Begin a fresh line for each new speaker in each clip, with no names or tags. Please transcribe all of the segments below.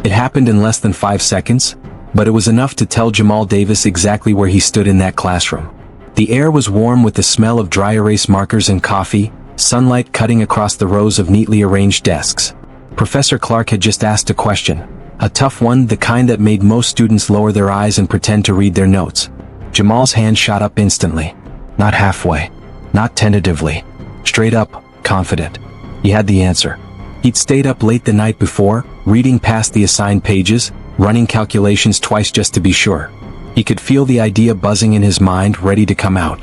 It happened in less than 5 seconds, but it was enough to tell Jamal Davis exactly where he stood in that classroom. The air was warm with the smell of dry erase markers and coffee, sunlight cutting across the rows of neatly arranged desks. Professor Clark had just asked a question, a tough one, the kind that made most students lower their eyes and pretend to read their notes. Jamal's hand shot up instantly. Not halfway. Not tentatively. Straight up, confident. He had the answer. He'd stayed up late the night before, reading past the assigned pages, running calculations twice just to be sure. He could feel the idea buzzing in his mind, ready to come out.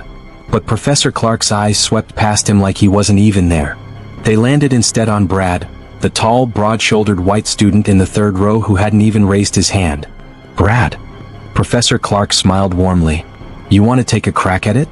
But Professor Clark's eyes swept past him like he wasn't even there. They landed instead on Brad, the tall, broad-shouldered white student in the third row who hadn't even raised his hand. "Brad." Professor Clark smiled warmly. "You want to take a crack at it?"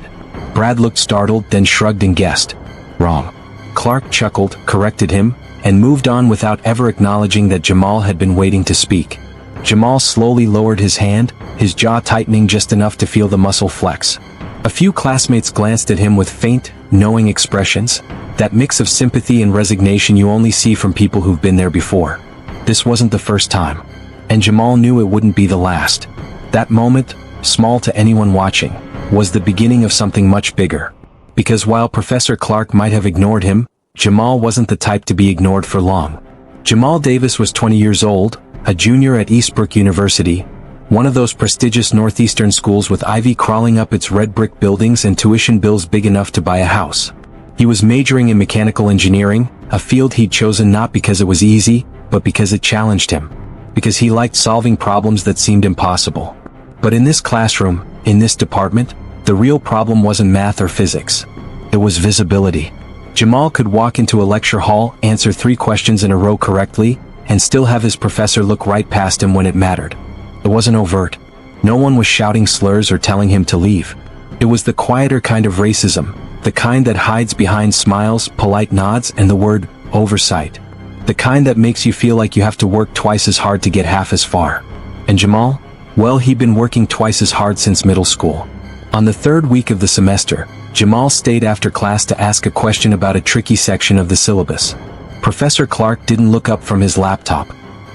Brad looked startled, then shrugged and guessed. "Wrong." Clark chuckled, corrected him, and moved on without ever acknowledging that Jamal had been waiting to speak. Jamal slowly lowered his hand, his jaw tightening just enough to feel the muscle flex. A few classmates glanced at him with faint, knowing expressions, that mix of sympathy and resignation you only see from people who've been there before. This wasn't the first time. And Jamal knew it wouldn't be the last. That moment, small to anyone watching, was the beginning of something much bigger. Because while Professor Clark might have ignored him, Jamal wasn't the type to be ignored for long. Jamal Davis was 20 years old, a junior at Eastbrook University, one of those prestigious northeastern schools with ivy crawling up its red brick buildings and tuition bills big enough to buy a house. He was majoring in mechanical engineering, a field he'd chosen not because it was easy, but because it challenged him. Because he liked solving problems that seemed impossible. But in this classroom, in this department, the real problem wasn't math or physics. It was visibility. Jamal could walk into a lecture hall, answer 3 questions in a row correctly, and still have his professor look right past him when it mattered. It wasn't overt. No one was shouting slurs or telling him to leave. It was the quieter kind of racism, the kind that hides behind smiles, polite nods, and the word oversight. The kind that makes you feel like you have to work twice as hard to get half as far. And Jamal? Well, he'd been working twice as hard since middle school. On the 3rd week of the semester, Jamal stayed after class to ask a question about a tricky section of the syllabus. Professor Clark didn't look up from his laptop.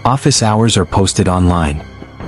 Office hours are posted online.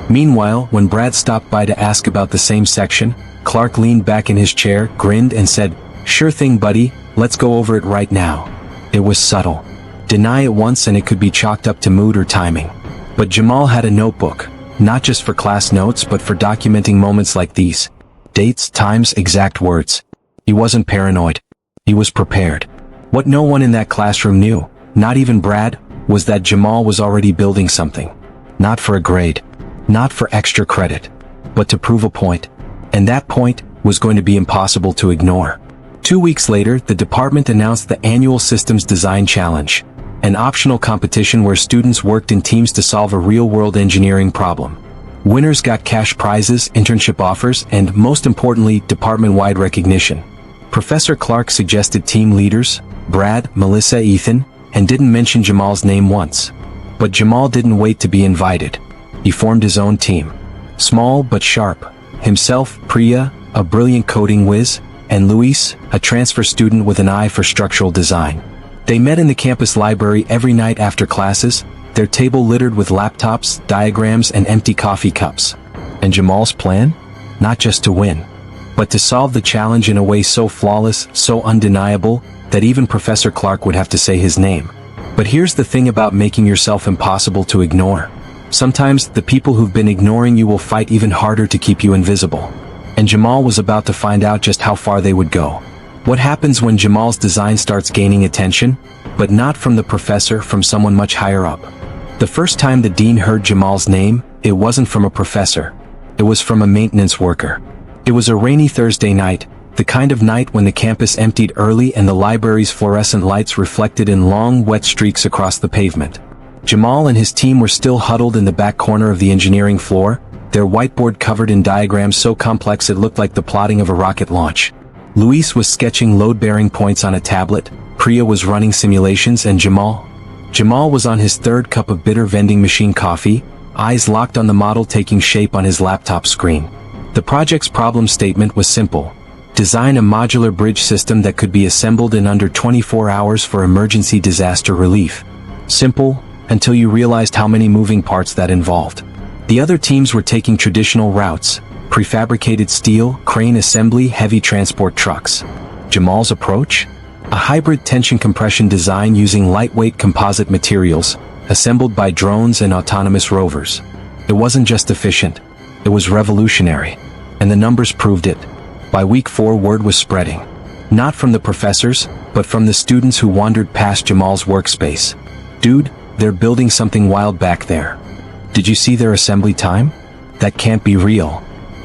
Meanwhile, when Brad stopped by to ask about the same section, Clark leaned back in his chair, grinned, and said, "Sure thing, buddy, let's go over it right now." It was subtle. Deny it once and it could be chalked up to mood or timing. But Jamal had a notebook, not just for class notes but for documenting moments like these. Dates, times, exact words. He wasn't paranoid. He was prepared. What no one in that classroom knew, not even Brad, was that Jamal was already building something. Not for a grade. Not for extra credit. But to prove a point. And that point was going to be impossible to ignore. 2 weeks later, the department announced the annual Systems Design Challenge, an optional competition where students worked in teams to solve a real-world engineering problem. Winners got cash prizes, internship offers, and, most importantly, department-wide recognition. Professor Clark suggested team leaders, Brad, Melissa, Ethan, and didn't mention Jamal's name once. But Jamal didn't wait to be invited. He formed his own team. Small but sharp. Himself, Priya, a brilliant coding whiz, and Luis, a transfer student with an eye for structural design. They met in the campus library every night after classes, their table littered with laptops, diagrams, and empty coffee cups. And Jamal's plan? Not just to win, but to solve the challenge in a way so flawless, so undeniable, that even Professor Clark would have to say his name. But here's the thing about making yourself impossible to ignore. Sometimes, the people who've been ignoring you will fight even harder to keep you invisible. And Jamal was about to find out just how far they would go. What happens when Jamal's design starts gaining attention? But not from the professor, from someone much higher up. The first time the dean heard Jamal's name, it wasn't from a professor. It was from a maintenance worker. It was a rainy Thursday night, the kind of night when the campus emptied early and the library's fluorescent lights reflected in long, wet streaks across the pavement. Jamal and his team were still huddled in the back corner of the engineering floor, their whiteboard covered in diagrams so complex it looked like the plotting of a rocket launch. Luis was sketching load-bearing points on a tablet, Priya was running simulations, and Jamal was on his 3rd cup of bitter vending machine coffee, eyes locked on the model taking shape on his laptop screen. The project's problem statement was simple. Design a modular bridge system that could be assembled in under 24 hours for emergency disaster relief. Simple, until you realized how many moving parts that involved. The other teams were taking traditional routes, prefabricated steel, crane assembly, heavy transport trucks. Jamal's approach? A hybrid tension compression design using lightweight composite materials, assembled by drones and autonomous rovers. It wasn't just efficient, it was revolutionary. And the numbers proved it. By week 4, word was spreading. Not from the professors, but from the students who wandered past Jamal's workspace. Dude, they're building something wild back there. Did you see their assembly time? That can't be real.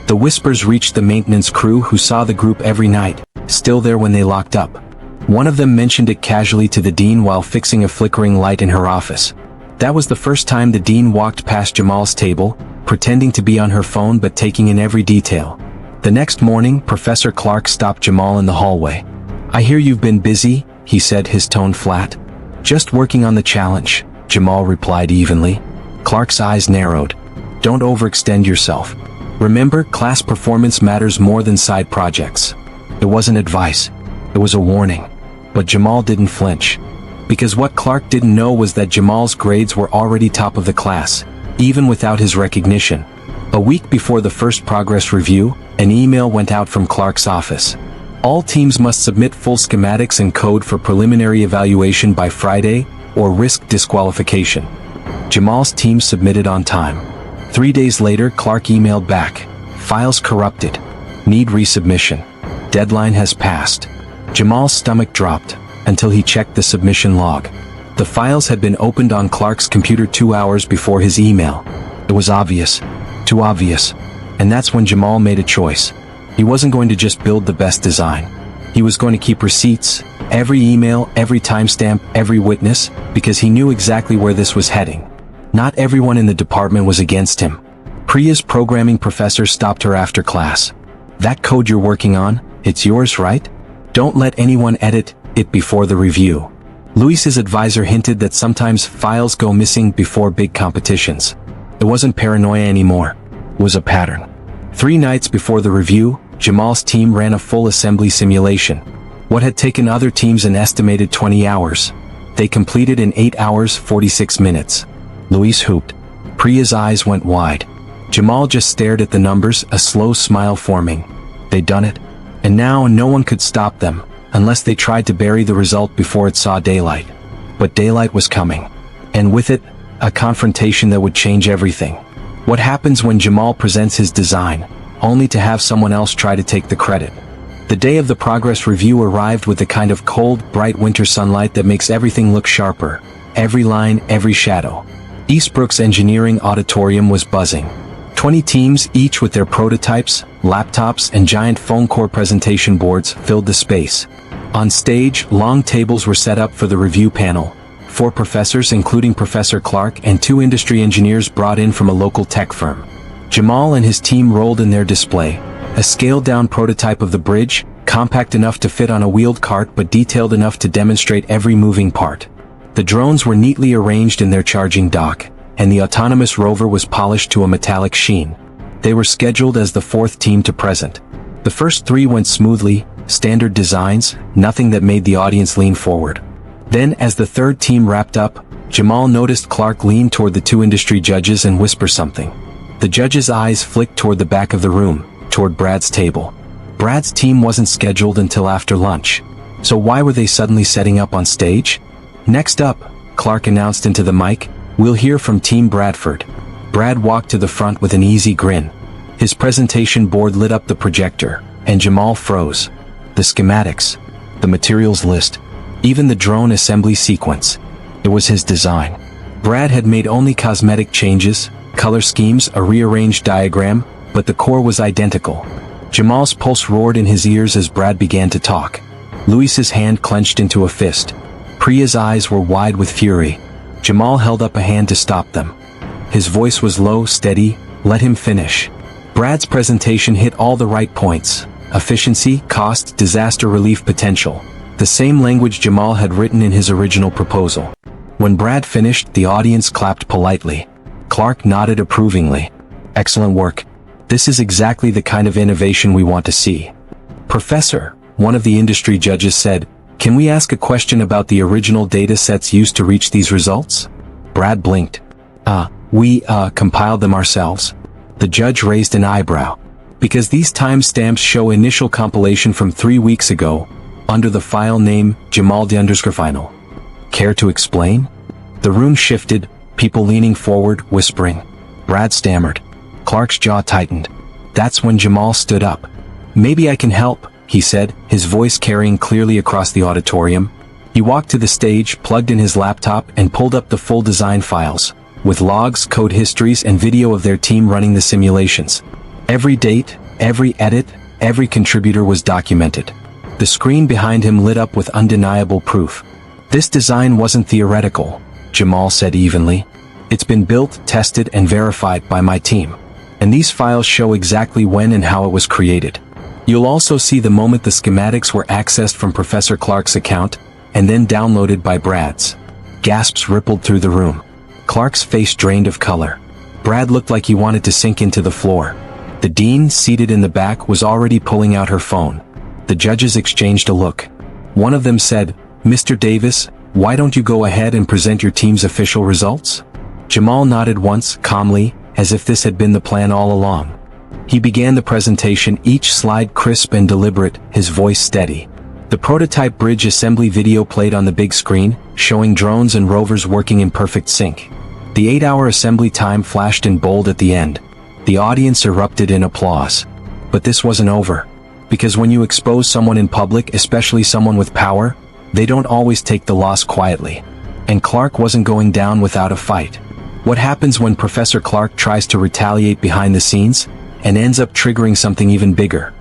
The whispers reached the maintenance crew who saw the group every night, still there when they locked up. One of them mentioned it casually to the dean while fixing a flickering light in her office. That was the first time the dean walked past Jamal's table, pretending to be on her phone but taking in every detail. The next morning, Professor Clark stopped Jamal in the hallway. "I hear you've been busy," he said, his tone flat. "Just working on the challenge," Jamal replied evenly. Clark's eyes narrowed. "Don't overextend yourself. Remember, class performance matters more than side projects." It wasn't advice. It was a warning. But Jamal didn't flinch. Because what Clark didn't know was that Jamal's grades were already top of the class, even without his recognition. A week before the first progress review, an email went out from Clark's office. All teams must submit full schematics and code for preliminary evaluation by Friday, or risk disqualification. Jamal's team submitted on time. 3 days later, Clark emailed back. "Files corrupted. Need resubmission. Deadline has passed." Jamal's stomach dropped, until he checked the submission log. The files had been opened on Clark's computer 2 hours before his email. It was obvious. Too obvious. And that's when Jamal made a choice. He wasn't going to just build the best design. He was going to keep receipts, every email, every timestamp, every witness, because he knew exactly where this was heading. Not everyone in the department was against him. Priya's programming professor stopped her after class. "That code you're working on, it's yours, right? Don't let anyone edit it before the review." Luis's advisor hinted that sometimes files go missing before big competitions. It wasn't paranoia anymore. It was a pattern. 3 nights before the review, Jamal's team ran a full assembly simulation. What had taken other teams an estimated 20 hours, they completed in 8 hours 46 minutes. Luis hooped. Priya's eyes went wide. Jamal just stared at the numbers, a slow smile forming. They'd done it. And now no one could stop them, unless they tried to bury the result before it saw daylight. But daylight was coming. And with it, a confrontation that would change everything. What happens when Jamal presents his design, only to have someone else try to take the credit? The day of the progress review arrived with the kind of cold, bright winter sunlight that makes everything look sharper. Every line, every shadow. Eastbrook's engineering auditorium was buzzing. 20 teams, each with their prototypes, laptops, and giant phone core presentation boards, filled the space. On stage, long tables were set up for the review panel. 4 professors, including Professor Clark, and 2 industry engineers brought in from a local tech firm. Jamal and his team rolled in their display. A scaled-down prototype of the bridge, compact enough to fit on a wheeled cart but detailed enough to demonstrate every moving part. The drones were neatly arranged in their charging dock, and the autonomous rover was polished to a metallic sheen. They were scheduled as the 4th team to present. The first 3 went smoothly, standard designs, nothing that made the audience lean forward. Then, as the 3rd team wrapped up, Jamal noticed Clark lean toward the 2 industry judges and whisper something. The judges' eyes flicked toward the back of the room, toward Brad's table. Brad's team wasn't scheduled until after lunch. So why were they suddenly setting up on stage? "Next up," Clark announced into the mic, "we'll hear from Team Bradford." Brad walked to the front with an easy grin. His presentation board lit up the projector, and Jamal froze. The schematics, the materials list, even the drone assembly sequence. It was his design. Brad had made only cosmetic changes, color schemes, a rearranged diagram, but the core was identical. Jamal's pulse roared in his ears as Brad began to talk. Luis's hand clenched into a fist. Priya's eyes were wide with fury. Jamal held up a hand to stop them. His voice was low, steady. "Let him finish." Brad's presentation hit all the right points: efficiency, cost, disaster relief potential. The same language Jamal had written in his original proposal. When Brad finished, the audience clapped politely. Clark nodded approvingly. "Excellent work. This is exactly the kind of innovation we want to see." "Professor," one of the industry judges said, "can we ask a question about the original data sets used to reach these results?" Brad blinked. We compiled them ourselves. The judge raised an eyebrow. Because these timestamps show initial compilation from 3 weeks ago, under the file name Jamal_Final. Care to explain? The room shifted, people leaning forward, whispering. Brad stammered. Clark's jaw tightened. That's when Jamal stood up. Maybe I can help, he said, his voice carrying clearly across the auditorium. He walked to the stage, plugged in his laptop, and pulled up the full design files, with logs, code histories, and video of their team running the simulations. Every date, every edit, every contributor was documented. The screen behind him lit up with undeniable proof. This design wasn't theoretical, Jamal said evenly. It's been built, tested, and verified by my team. And these files show exactly when and how it was created. You'll also see the moment the schematics were accessed from Professor Clark's account, and then downloaded by Brad's. Gasps rippled through the room. Clark's face drained of color. Brad looked like he wanted to sink into the floor. The dean, seated in the back, was already pulling out her phone. The judges exchanged a look. One of them said, Mr. Davis, why don't you go ahead and present your team's official results? Jamal nodded once, calmly, as if this had been the plan all along. He began the presentation, each slide crisp and deliberate, his voice steady. The prototype bridge assembly video played on the big screen, showing drones and rovers working in perfect sync. The 8-hour assembly time flashed in bold at the end. The audience erupted in applause. But this wasn't over. Because when you expose someone in public, especially someone with power, they don't always take the loss quietly. And Clark wasn't going down without a fight. What happens when Professor Clark tries to retaliate behind the scenes, and ends up triggering something even bigger?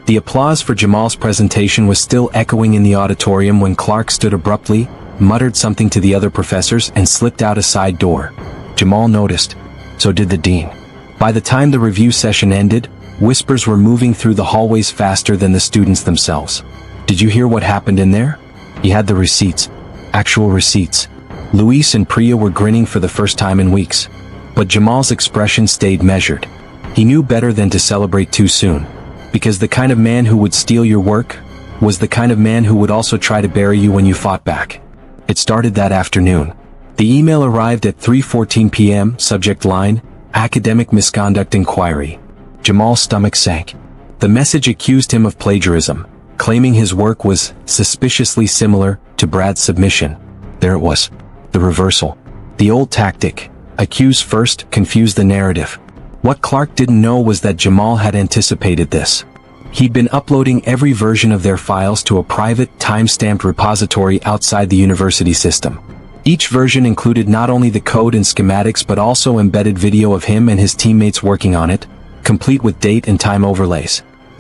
The applause for Jamal's presentation was still echoing in the auditorium when Clark stood abruptly, muttered something to the other professors, and slipped out a side door. Jamal noticed. So did the dean. By the time the review session ended, whispers were moving through the hallways faster than the students themselves. Did you hear what happened in there? He had the receipts. Actual receipts. Luis and Priya were grinning for the first time in weeks. But Jamal's expression stayed measured. He knew better than to celebrate too soon. Because the kind of man who would steal your work was the kind of man who would also try to bury you when you fought back. It started that afternoon. The email arrived at 3:14 p.m., subject line, Academic Misconduct Inquiry. Jamal's stomach sank. The message accused him of plagiarism, claiming his work was suspiciously similar to Brad's submission. There it was. The reversal. The old tactic. Accuse first, confuse the narrative. What Clark didn't know was that Jamal had anticipated this. He'd been uploading every version of their files to a private, time-stamped repository outside the university system. Each version included not only the code and schematics but also embedded video of him and his teammates working on it, complete with date and time overlays.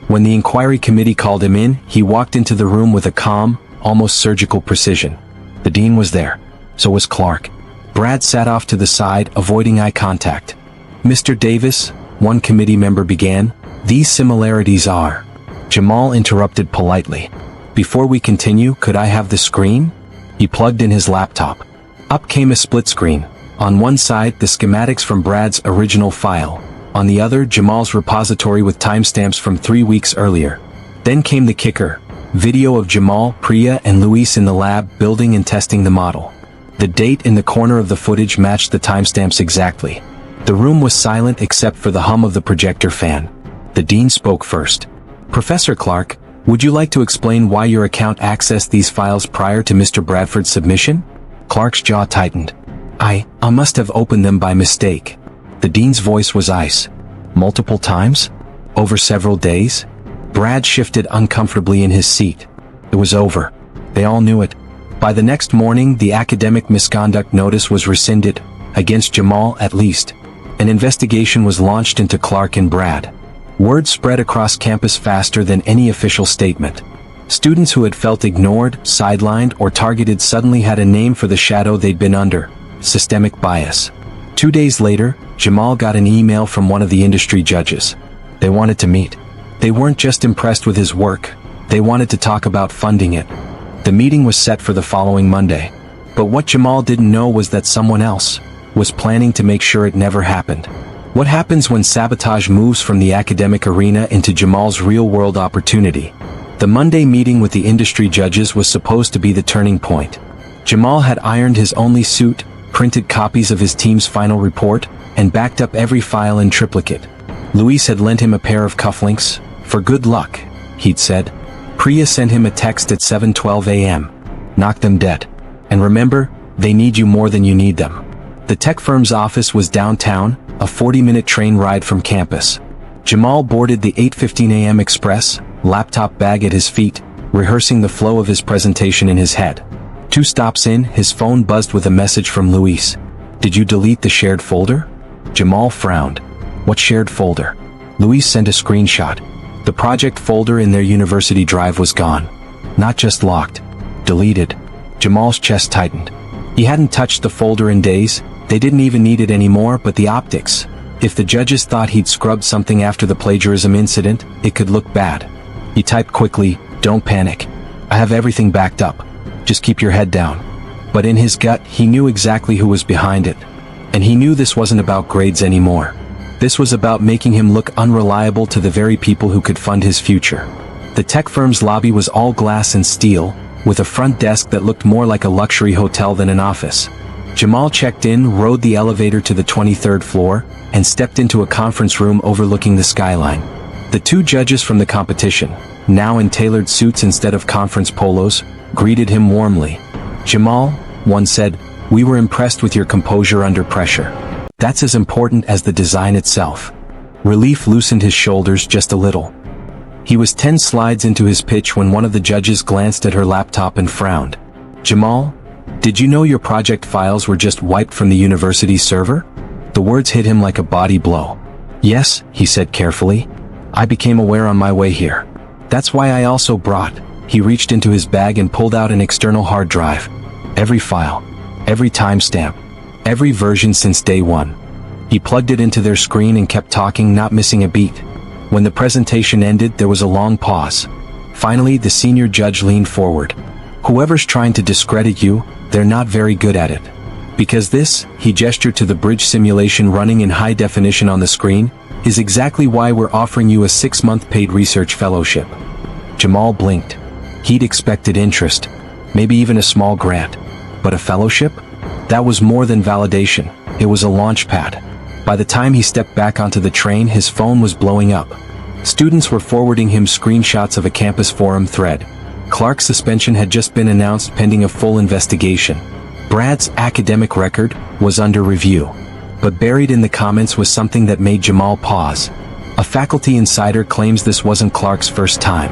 When the inquiry committee called him in, he walked into the room with a calm, almost surgical precision. The dean was there. So was Clark. Brad sat off to the side, avoiding eye contact. Mr. Davis, one committee member began, these similarities are... Jamal interrupted politely. Before we continue, could I have the screen? He plugged in his laptop. Up came a split screen. On one side, the schematics from Brad's original file. On the other, Jamal's repository with timestamps from 3 weeks earlier. Then came the kicker. Video of Jamal, Priya, and Luis in the lab building and testing the model. The date in the corner of the footage matched the timestamps exactly. The room was silent except for the hum of the projector fan. The dean spoke first. Professor Clark, would you like to explain why your account accessed these files prior to Mr. Bradford's submission? Clark's jaw tightened. I must have opened them by mistake. The dean's voice was ice. Multiple times? Over several days? Brad shifted uncomfortably in his seat. It was over. They all knew it. By the next morning, the academic misconduct notice was rescinded, against Jamal at least. An investigation was launched into Clark and Brad. Word spread across campus faster than any official statement. Students who had felt ignored, sidelined, or targeted suddenly had a name for the shadow they'd been under: systemic bias. 2 days later, Jamal got an email from one of the industry judges. They wanted to meet. They weren't just impressed with his work, they wanted to talk about funding it. The meeting was set for the following Monday. But what Jamal didn't know was that someone else was planning to make sure it never happened. What happens when sabotage moves from the academic arena into Jamal's real-world opportunity? The Monday meeting with the industry judges was supposed to be the turning point. Jamal had ironed his only suit, printed copies of his team's final report, and backed up every file in triplicate. Luis had lent him a pair of cufflinks. "For good luck," he'd said. Priya sent him a text at 7:12 a.m. "Knock them dead. And remember, they need you more than you need them." The tech firm's office was downtown, a 40-minute train ride from campus. Jamal boarded the 8:15 a.m. express, laptop bag at his feet, rehearsing the flow of his presentation in his head. 2 stops in, his phone buzzed with a message from Luis. "Did you delete the shared folder?" Jamal frowned. "What shared folder?" Luis sent a screenshot. The project folder in their university drive was gone. Not just locked. Deleted. Jamal's chest tightened. He hadn't touched the folder in days. They didn't even need it anymore, but the optics. If the judges thought he'd scrubbed something after the plagiarism incident, it could look bad. He typed quickly, "Don't panic. I have everything backed up. Just keep your head down." But in his gut, he knew exactly who was behind it. And he knew this wasn't about grades anymore. This was about making him look unreliable to the very people who could fund his future. The tech firm's lobby was all glass and steel, with a front desk that looked more like a luxury hotel than an office. Jamal checked in, rode the elevator to the 23rd floor, and stepped into a conference room overlooking the skyline. The 2 judges from the competition, now in tailored suits instead of conference polos, greeted him warmly. "Jamal," one said, "we were impressed with your composure under pressure. That's as important as the design itself." Relief loosened his shoulders just a little. He was 10 slides into his pitch when one of the judges glanced at her laptop and frowned. "Jamal, did you know your project files were just wiped from the university server?" The words hit him like a body blow. "Yes," he said carefully. "I became aware on my way here. That's why I also brought." He reached into his bag and pulled out an external hard drive. Every file. Every timestamp. Every version since day 1. He plugged it into their screen and kept talking, not missing a beat. When the presentation ended, there was a long pause. Finally, the senior judge leaned forward. "Whoever's trying to discredit you, they're not very good at it. Because this," he gestured to the bridge simulation running in high definition on the screen, "is exactly why we're offering you a 6-month paid research fellowship." Jamal blinked. He'd expected interest, maybe even a small grant. But a fellowship? That was more than validation. It was a launch pad. By the time he stepped back onto the train, his phone was blowing up. Students were forwarding him screenshots of a campus forum thread. Clark's suspension had just been announced pending a full investigation. Brad's academic record was under review. But buried in the comments was something that made Jamal pause. A faculty insider claims this wasn't Clark's first time.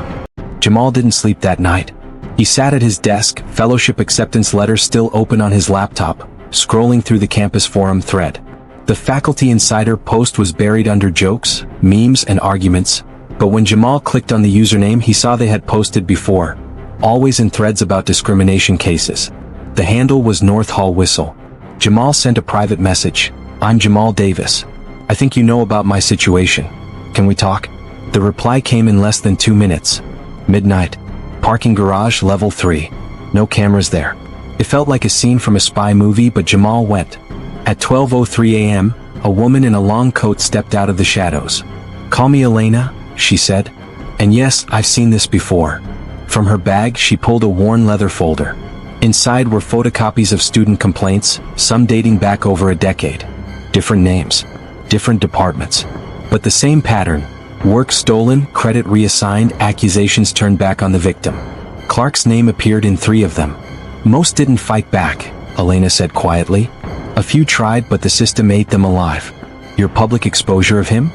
Jamal didn't sleep that night. He sat at his desk, fellowship acceptance letter still open on his laptop, scrolling through the campus forum thread. The faculty insider post was buried under jokes, memes, and arguments, but when Jamal clicked on the username, he saw they had posted before, always in threads about discrimination cases. The handle was North Hall Whistle. Jamal sent a private message. "I'm Jamal Davis. I think you know about my situation. Can we talk?" The reply came in less than 2 minutes. "Midnight. Parking garage, level 3. No cameras there." It felt like a scene from a spy movie, but Jamal went. At 12:03 a.m., a woman in a long coat stepped out of the shadows. "Call me Elena," she said. And yes, I've seen this before. From her bag, she pulled a worn leather folder. Inside were photocopies of student complaints, some dating back over a decade. Different names. Different departments. But the same pattern. Work stolen, credit reassigned, accusations turned back on the victim. Clark's name appeared in 3 of them. "Most didn't fight back," Elena said quietly. "A few tried, but the system ate them alive." "Your public exposure of him?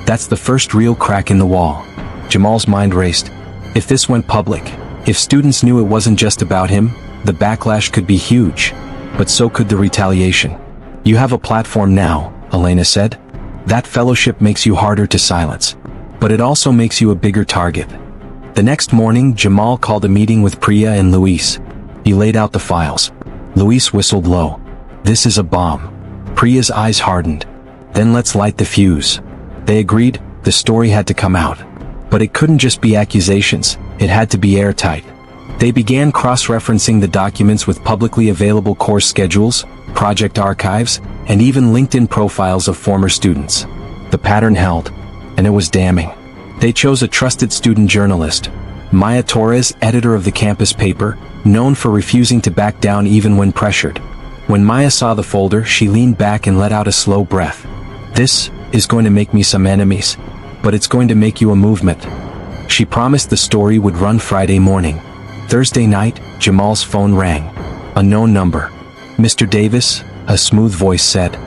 That's the first real crack in the wall." Jamal's mind raced. If this went public, if students knew it wasn't just about him, the backlash could be huge. But so could the retaliation. "You have a platform now," Elena said. "That fellowship makes you harder to silence. But it also makes you a bigger target." The next morning, Jamal called a meeting with Priya and Luis. He laid out the files. Luis whistled low. "This is a bomb." Priya's eyes hardened. "Then let's light the fuse." They agreed. The story had to come out. But it couldn't just be accusations. It had to be airtight. They began cross-referencing the documents with publicly available course schedules, project archives, and even LinkedIn profiles of former students. The pattern held. And it was damning. They chose a trusted student journalist, Maya Torres, editor of the campus paper, known for refusing to back down even when pressured. When Maya saw the folder, she leaned back and let out a slow breath. "This is going to make me some enemies, but it's going to make you a movement." She promised the story would run Friday morning. Thursday night, Jamal's phone rang. Unknown number. "Mr. Davis," a smooth voice said.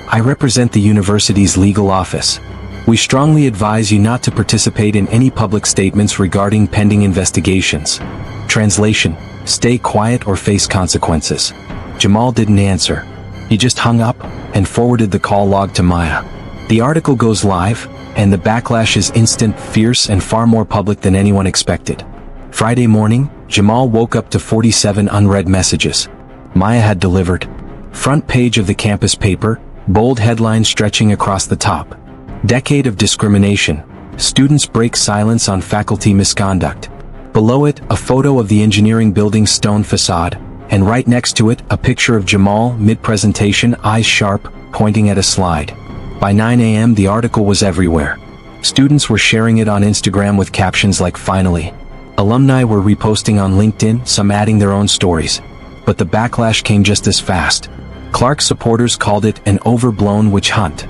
"I represent the university's legal office. We strongly advise you not to participate in any public statements regarding pending investigations. Translation: stay quiet or face consequences." Jamal didn't answer. He just hung up and forwarded the call log to Maya. The article goes live, and the backlash is instant, fierce, and far more public than anyone expected. Friday morning, Jamal woke up to 47 unread messages. Maya had delivered. Front page of the campus paper, bold headline stretching across the top. "Decade of discrimination. Students break silence on faculty misconduct." Below it, a photo of the engineering building's stone facade, and right next to it, a picture of Jamal, mid-presentation, eyes sharp, pointing at a slide. By 9 a.m. the article was everywhere. Students were sharing it on Instagram with captions like "finally." Alumni were reposting on LinkedIn, some adding their own stories. But the backlash came just as fast. Clark supporters called it an overblown witch hunt.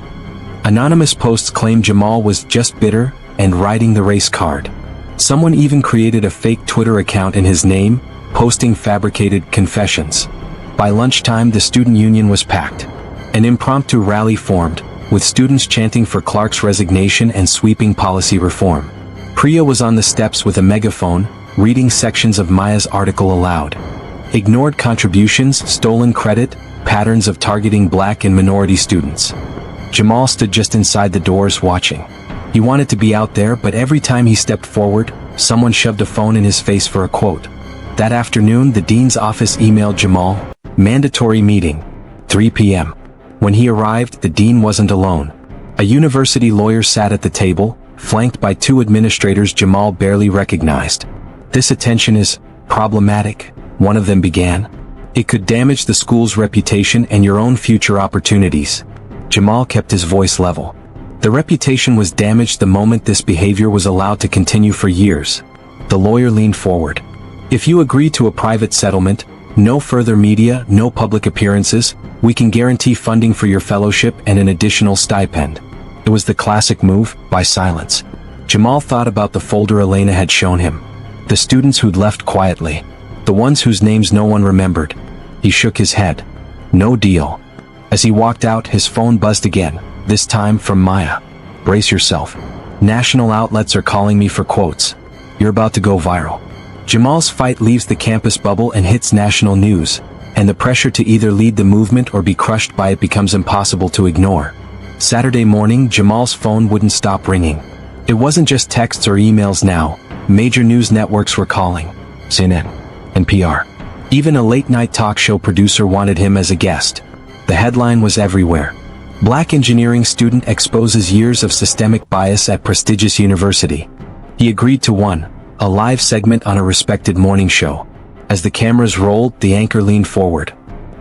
Anonymous posts claimed Jamal was just bitter and riding the race card. Someone even created a fake Twitter account in his name, posting fabricated confessions. By lunchtime, the student union was packed. An impromptu rally formed, with students chanting for Clark's resignation and sweeping policy reform. Priya was on the steps with a megaphone, reading sections of Maya's article aloud. Ignored contributions, stolen credit, patterns of targeting black and minority students. Jamal stood just inside the doors watching. He wanted to be out there, but every time he stepped forward, someone shoved a phone in his face for a quote. That afternoon, the dean's office emailed Jamal, "Mandatory meeting, 3 p.m. When he arrived, the dean wasn't alone. A university lawyer sat at the table, flanked by two administrators Jamal barely recognized. "This attention is problematic," one of them began. "It could damage the school's reputation and your own future opportunities." Jamal kept his voice level. The reputation was damaged the moment this behavior was allowed to continue for years. The lawyer leaned forward. "If you agree to a private settlement, no further media, no public appearances, we can guarantee funding for your fellowship and an additional stipend." It was the classic move, by silence. Jamal thought about the folder Elena had shown him. The students who'd left quietly. The ones whose names no one remembered. He shook his head. No deal. As he walked out, his phone buzzed again, this time from Maya. "Brace yourself. National outlets are calling me for quotes. You're about to go viral." Jamal's fight leaves the campus bubble and hits national news, and the pressure to either lead the movement or be crushed by it becomes impossible to ignore. Saturday morning, Jamal's phone wouldn't stop ringing. It wasn't just texts or emails now. Major news networks were calling. CNN, NPR. Even a late-night talk show producer wanted him as a guest. The headline was everywhere. Black engineering student exposes years of systemic bias at prestigious university. He agreed to one, a live segment on a respected morning show. As the cameras rolled, the anchor leaned forward.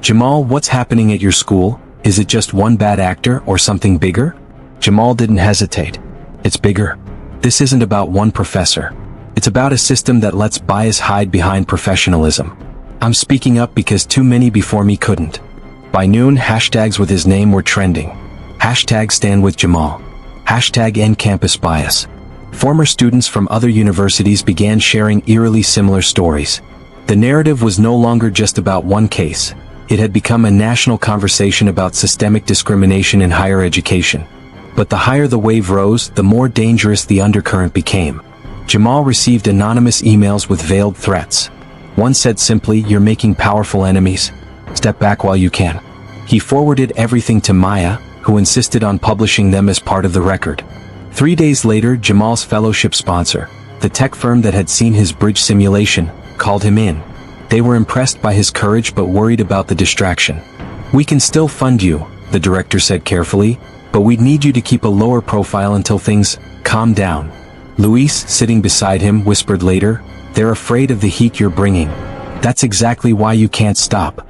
"Jamal, what's happening at your school? Is it just one bad actor or something bigger?" Jamal didn't hesitate. "It's bigger. This isn't about one professor. It's about a system that lets bias hide behind professionalism. I'm speaking up because too many before me couldn't." By noon, hashtags with his name were trending. Hashtag Stand with Jamal. Hashtag End Campus Bias. Former students from other universities began sharing eerily similar stories. The narrative was no longer just about one case. It had become a national conversation about systemic discrimination in higher education. But the higher the wave rose, the more dangerous the undercurrent became. Jamal received anonymous emails with veiled threats. One said simply, "You're making powerful enemies. Step back while you can." He forwarded everything to Maya, who insisted on publishing them as part of the record. 3 days later, Jamal's fellowship sponsor, the tech firm that had seen his bridge simulation, called him in. They were impressed by his courage but worried about the distraction. "We can still fund you," the director said carefully, "but we'd need you to keep a lower profile until things calm down." Luis, sitting beside him, whispered later, "They're afraid of the heat you're bringing. That's exactly why you can't stop."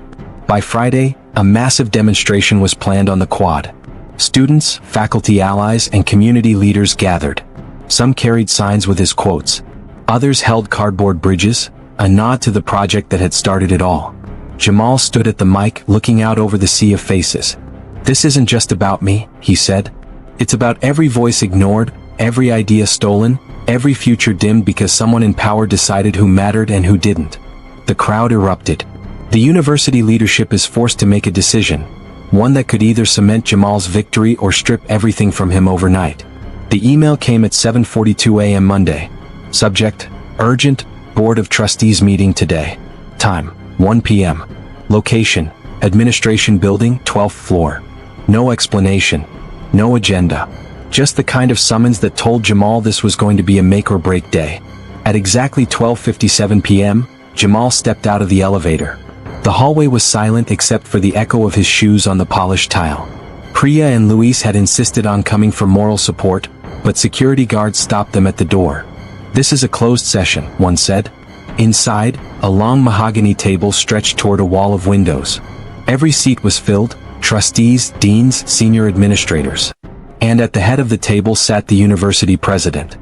By Friday, a massive demonstration was planned on the quad. Students, faculty allies, and community leaders gathered. Some carried signs with his quotes. Others held cardboard bridges, a nod to the project that had started it all. Jamal stood at the mic, looking out over the sea of faces. "This isn't just about me," he said. "It's about every voice ignored, every idea stolen, every future dimmed because someone in power decided who mattered and who didn't." The crowd erupted. The university leadership is forced to make a decision, one that could either cement Jamal's victory or strip everything from him overnight. The email came at 7:42 a.m. Monday. Subject: Urgent, Board of Trustees meeting today. Time: 1 p.m. Location: Administration Building, 12th floor. No explanation. No agenda. Just the kind of summons that told Jamal this was going to be a make-or-break day. At exactly 12:57 p.m., Jamal stepped out of the elevator. The hallway was silent except for the echo of his shoes on the polished tile. Priya and Luis had insisted on coming for moral support, but security guards stopped them at the door. "This is a closed session," one said. Inside, a long mahogany table stretched toward a wall of windows. Every seat was filled: trustees, deans, senior administrators. And at the head of the table sat the university president.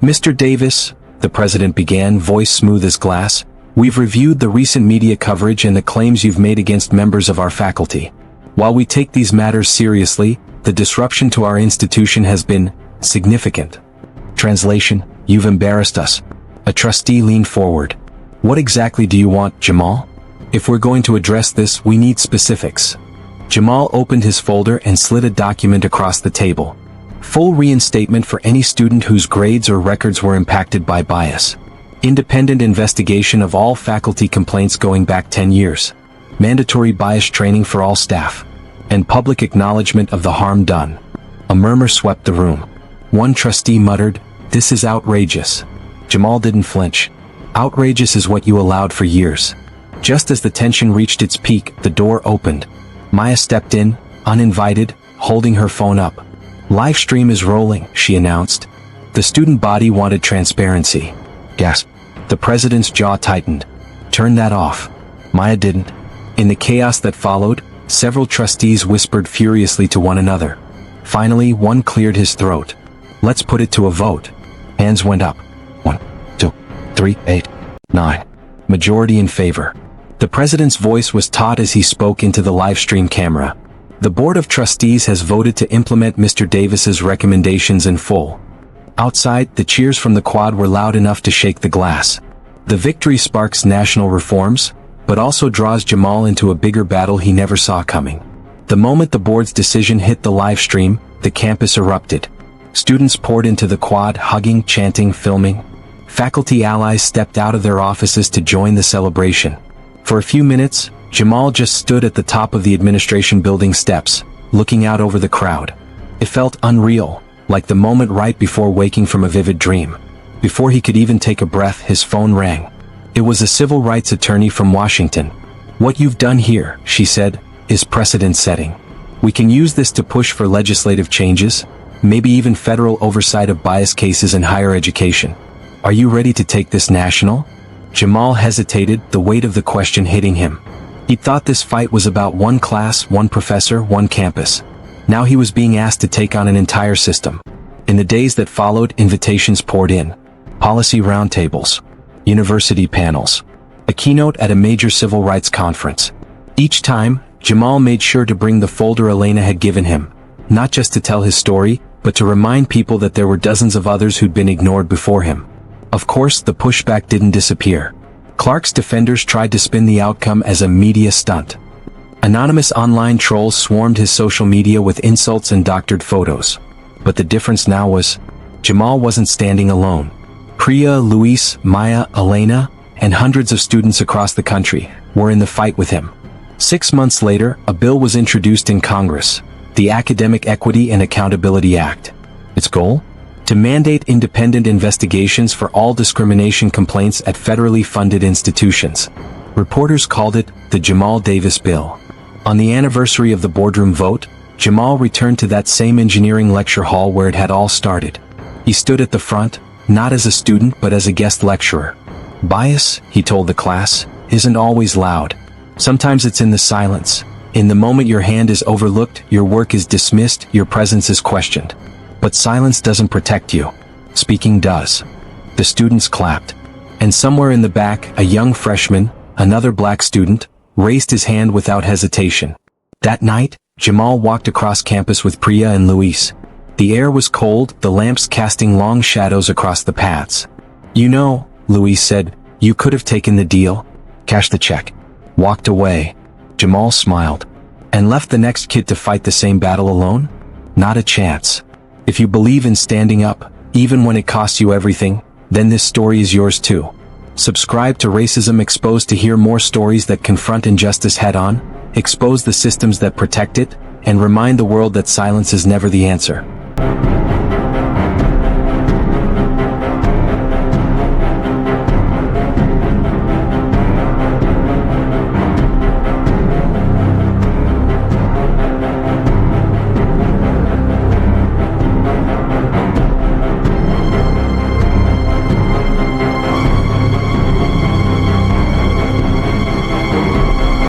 "Mr. Davis," the president began, voice smooth as glass, "we've reviewed the recent media coverage and the claims you've made against members of our faculty. While we take these matters seriously, the disruption to our institution has been significant." Translation: "You've embarrassed us." A trustee leaned forward. "What exactly do you want, Jamal? If we're going to address this, we need specifics." Jamal opened his folder and slid a document across the table. Full reinstatement for any student whose grades or records were impacted by bias. Independent investigation of all faculty complaints going back 10 years. Mandatory bias training for all staff. And public acknowledgement of the harm done. A murmur swept the room. One trustee muttered, "This is outrageous." Jamal didn't flinch. "Outrageous is what you allowed for years." Just as the tension reached its peak, the door opened. Maya stepped in, uninvited, holding her phone up. "Live stream is rolling," she announced. The student body wanted transparency. Gasp. The president's jaw tightened. "Turn that off." Maya didn't. In the chaos that followed, several trustees whispered furiously to one another. Finally, one cleared his throat. "Let's put it to a vote." Hands went up. 1, 2, 3, 8, 9. Majority in favor. The president's voice was taut as he spoke into the live stream camera. "The Board of Trustees has voted to implement Mr. Davis's recommendations in full." Outside, the cheers from the quad were loud enough to shake the glass. The victory sparks national reforms, but also draws Jamal into a bigger battle he never saw coming. The moment the board's decision hit the live stream, the campus erupted. Students poured into the quad, hugging, chanting, filming. Faculty allies stepped out of their offices to join the celebration. For a few minutes, Jamal just stood at the top of the administration building steps, looking out over the crowd. It felt unreal, like the moment right before waking from a vivid dream. Before he could even take a breath, his phone rang. It was a civil rights attorney from Washington. "What you've done here," she said, "is precedent-setting. We can use this to push for legislative changes, maybe even federal oversight of bias cases in higher education. Are you ready to take this national?" Jamal hesitated, the weight of the question hitting him. He thought this fight was about one class, one professor, one campus. Now he was being asked to take on an entire system. In the days that followed, invitations poured in. Policy roundtables. University panels. A keynote at a major civil rights conference. Each time, Jamal made sure to bring the folder Elena had given him, not just to tell his story, but to remind people that there were dozens of others who'd been ignored before him. Of course, the pushback didn't disappear. Clark's defenders tried to spin the outcome as a media stunt. Anonymous online trolls swarmed his social media with insults and doctored photos. But the difference now was, Jamal wasn't standing alone. Priya, Luis, Maya, Elena, and hundreds of students across the country were in the fight with him. 6 months later, a bill was introduced in Congress, the Academic Equity and Accountability Act. Its goal? To mandate independent investigations for all discrimination complaints at federally funded institutions. Reporters called it the Jamal Davis Bill. On the anniversary of the boardroom vote, Jamal returned to that same engineering lecture hall where it had all started. He stood at the front, not as a student but as a guest lecturer. "Bias," he told the class, "isn't always loud. Sometimes it's in the silence. In the moment your hand is overlooked, your work is dismissed, your presence is questioned. But silence doesn't protect you. Speaking does." The students clapped. And somewhere in the back, a young freshman, another black student, raised his hand without hesitation. That night, Jamal walked across campus with Priya and Luis. The air was cold, the lamps casting long shadows across the paths. "You know," Luis said, "you could have taken the deal, cashed the check, walked away." Jamal smiled. "And left the next kid to fight the same battle alone? Not a chance. If you believe in standing up, even when it costs you everything, then this story is yours too." Subscribe to Racism Exposed to hear more stories that confront injustice head-on, expose the systems that protect it, and remind the world that silence is never the answer.